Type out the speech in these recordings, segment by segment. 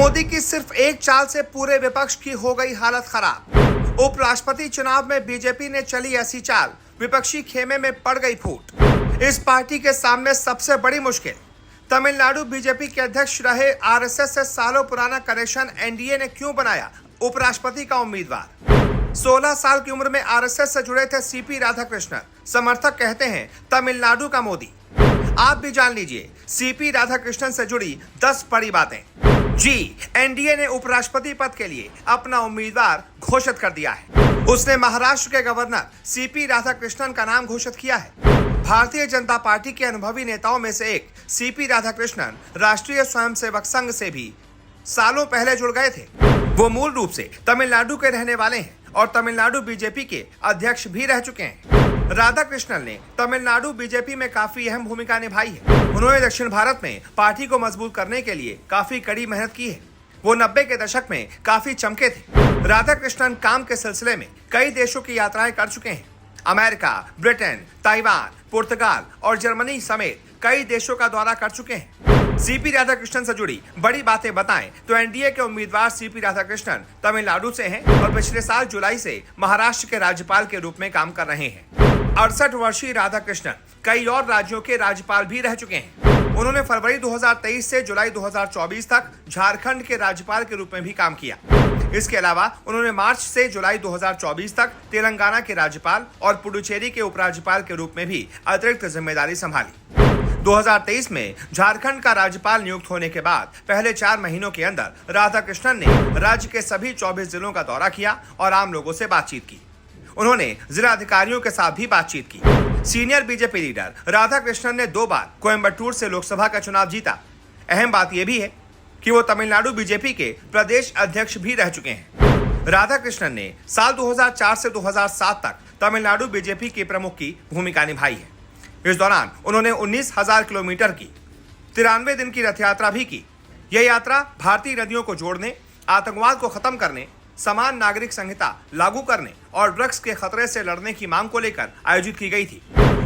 मोदी की सिर्फ एक चाल से पूरे विपक्ष की हो गई हालत खराब। उपराष्ट्रपति चुनाव में बीजेपी ने चली ऐसी चाल, विपक्षी खेमे में पड़ गई फूट। इस पार्टी के सामने सबसे बड़ी मुश्किल, तमिलनाडु बीजेपी के अध्यक्ष रहे आरएसएस से सालों पुराना कनेक्शन एनडीए ने क्यों बनाया उपराष्ट्रपति का उम्मीदवार। 16 साल की उम्र में आरएसएस से जुड़े थे सीपी राधाकृष्णन। समर्थक कहते हैं तमिलनाडु का मोदी। आप भी जान लीजिए सीपी राधाकृष्णन से जुड़ी 10 बड़ी बातें। जी, एनडीए ने उपराष्ट्रपति पद के लिए अपना उम्मीदवार घोषित कर दिया है। उसने महाराष्ट्र के गवर्नर सीपी राधाकृष्णन का नाम घोषित किया है। भारतीय जनता पार्टी के अनुभवी नेताओं में से एक सीपी राधाकृष्णन राष्ट्रीय स्वयंसेवक संघ से भी सालों पहले जुड़ गए थे। वो मूल रूप से तमिलनाडु के रहने वाले हैं और तमिलनाडु बीजेपी के अध्यक्ष भी रह चुके हैं। राधाकृष्णन ने तमिलनाडु बीजेपी में काफी अहम भूमिका निभाई है। उन्होंने दक्षिण भारत में पार्टी को मजबूत करने के लिए काफी कड़ी मेहनत की है। वो 90 के दशक में काफी चमके थे। राधाकृष्णन काम के सिलसिले में कई देशों की यात्राएं कर चुके हैं। अमेरिका, ब्रिटेन, ताइवान, पुर्तगाल और जर्मनी समेत कई देशों का दौरा कर चुके हैं। सीपी राधाकृष्णन से जुड़ी बड़ी बातें बताएं तो एनडीए के उम्मीदवार सीपी राधाकृष्णन तमिलनाडु से हैं और पिछले साल जुलाई से महाराष्ट्र के राज्यपाल के रूप में काम कर रहे हैं। 68 वर्षीय राधाकृष्णन कई और राज्यों के राज्यपाल भी रह चुके हैं। उन्होंने फरवरी 2023 से जुलाई 2024 तक झारखंड के राज्यपाल के रूप में भी काम किया। इसके अलावा उन्होंने मार्च से जुलाई 2024 तक तेलंगाना के राज्यपाल और पुडुचेरी के उपराज्यपाल के रूप में भी अतिरिक्त जिम्मेदारी संभाली। 2023 में झारखंड का राज्यपाल नियुक्त होने के बाद पहले 4 महीनों के अंदर राधाकृष्णन ने राज्य के सभी 24 जिलों का दौरा किया और आम लोगों से बातचीत की। उन्होंने जिला अधिकारियों के साथ भी बातचीत की। सीनियर बीजेपी लीडर राधाकृष्णन ने 2 बार कोयम्बटूर से लोकसभा का चुनाव जीता। अहम बात यह भी है कि वो तमिलनाडु बीजेपी के प्रदेश अध्यक्ष भी रह चुके हैं। राधाकृष्णन ने साल 2004 से 2007 तक तमिलनाडु बीजेपी के प्रमुख की भूमिका निभाई है। इस दौरान उन्होंने 19,000 किलोमीटर की 93 दिन की रथ यात्रा भी की। यह यात्रा भारतीय नदियों को जोड़ने, आतंकवाद को खत्म करने, समान नागरिक संहिता लागू करने और ड्रग्स के खतरे से लड़ने की मांग को लेकर आयोजित की गई थी।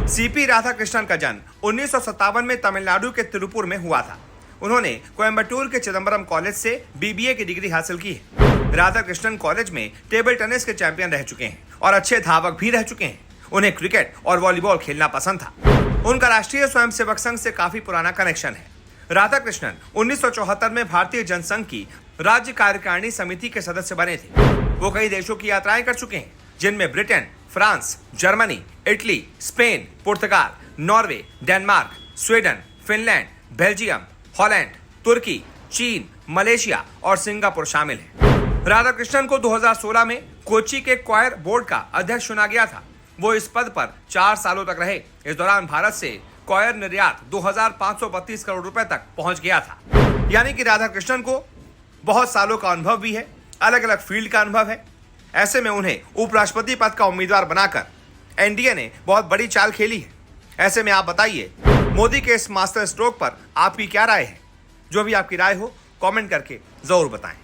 सीपी राधाकृष्णन का जन्म 1957 में तमिलनाडु के तिरुपुर में हुआ था। उन्होंने कोयम्बटूर के चिदम्बरम कॉलेज से बीबीए की डिग्री हासिल की है। राधाकृष्णन कॉलेज में टेबल टेनिस के चैंपियन रह चुके हैं और अच्छे धावक भी रह चुके हैं। उन्हें क्रिकेट और वॉलीबॉल खेलना पसंद था। उनका राष्ट्रीय स्वयंसेवक संघ से काफी पुराना कनेक्शन है। राधाकृष्णन 1974 में भारतीय जनसंघ की राज्य कार्यकारिणी समिति के सदस्य बने थे। वो कई देशों की यात्राएं कर चुके हैं, जिनमें Britain, France, Germany, Italy, Spain, पुर्तगाल, Norway, Denmark, Sweden, Finland, Belgium, Holland, तुर्की, चीन, मलेशिया और सिंगापुर शामिल हैं। राधाकृष्णन को 2016 में कोच्चि के क्वायर बोर्ड का अध्यक्ष चुना गया था। वो इस पद पर 4 सालों तक रहे। इस दौरान भारत से क्वायर निर्यात 2,532 करोड़ रुपए तक पहुंच गया था। यानी कि राधाकृष्णन को बहुत सालों का अनुभव भी है, अलग अलग फील्ड का अनुभव है। ऐसे में उन्हें उपराष्ट्रपति पद का उम्मीदवार बनाकर एनडीए ने बहुत बड़ी चाल खेली है। ऐसे में आप बताइए, मोदी के इस मास्टर स्ट्रोक पर आपकी क्या राय है? जो भी आपकी राय हो कमेंट करके जरूर बताएं।